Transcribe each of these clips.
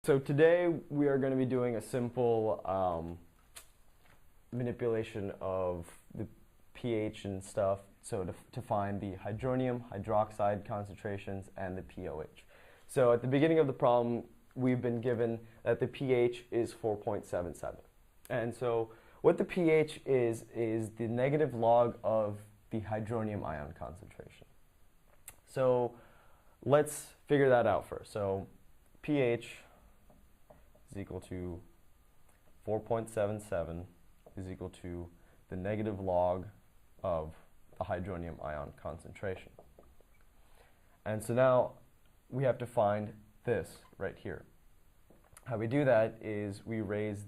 So today we are going to be doing a simple manipulation of the pH and stuff, so to find the hydronium, hydroxide concentrations and the pOH. So at the beginning of the problem, we've been given that the pH is 4.77. And so what the pH is the negative log of the hydronium ion concentration. So let's figure that out first. So pH is equal to 4.77 is equal to the negative log of the hydronium ion concentration. And so now we have to find this right here. How we do that is we raise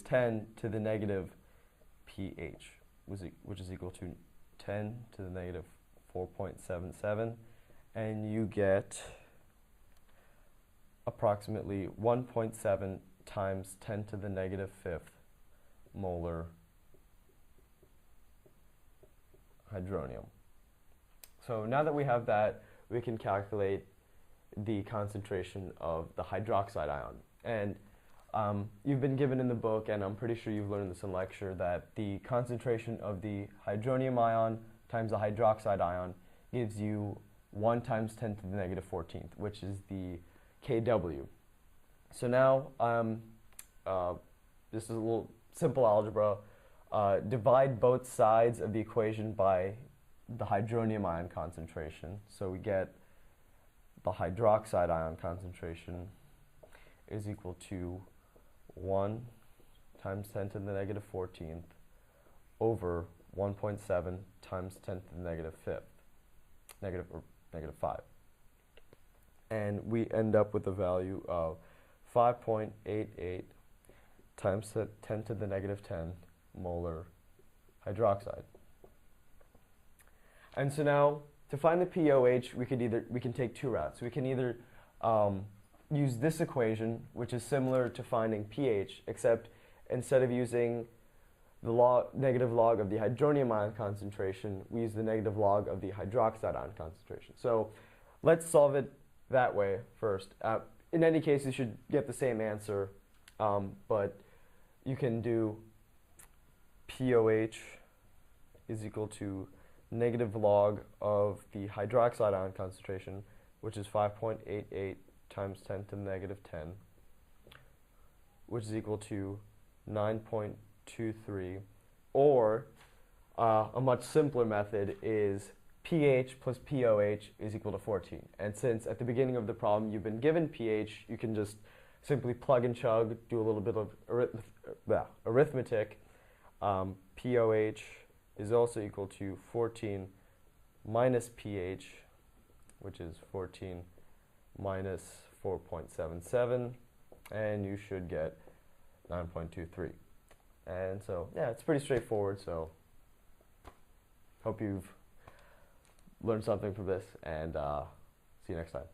10 to the negative pH, which is equal to 10 to the negative 4.77, and you get approximately 1.7 times 10 to the negative fifth molar hydronium. So now that we have that, we can calculate the concentration of the hydroxide ion. And you've been given in the book, and I'm pretty sure you've learned this in lecture, that the concentration of the hydronium ion times the hydroxide ion gives you 1 times 10 to the negative 14th, which is the kW. So now, this is a little simple algebra. Divide both sides of the equation by the hydronium ion concentration. So we get the hydroxide ion concentration is equal to 1 times 10 to the negative 14th over 1.7 times 10 to the negative fifth, negative 5. And we end up with a value of 5.88 times 10 to the negative 10 molar hydroxide. And so now, to find the pOH, we can take two routes. We can either use this equation, which is similar to finding pH, except instead of using the negative log of the hydronium ion concentration, we use the negative log of the hydroxide ion concentration. So let's solve it that way first. In any case, you should get the same answer, but you can do pOH is equal to negative log of the hydroxide ion concentration, which is 5.88 times 10 to the negative 10, which is equal to 9.23, or a much simpler method is pH plus pOH is equal to 14. And since at the beginning of the problem you've been given pH, you can just simply plug and chug, do a little bit of arithmetic. pOH is also equal to 14 minus pH, which is 14 minus 4.77, and you should get 9.23. And so, yeah, it's pretty straightforward, so hope you've learned something from this, and see you next time.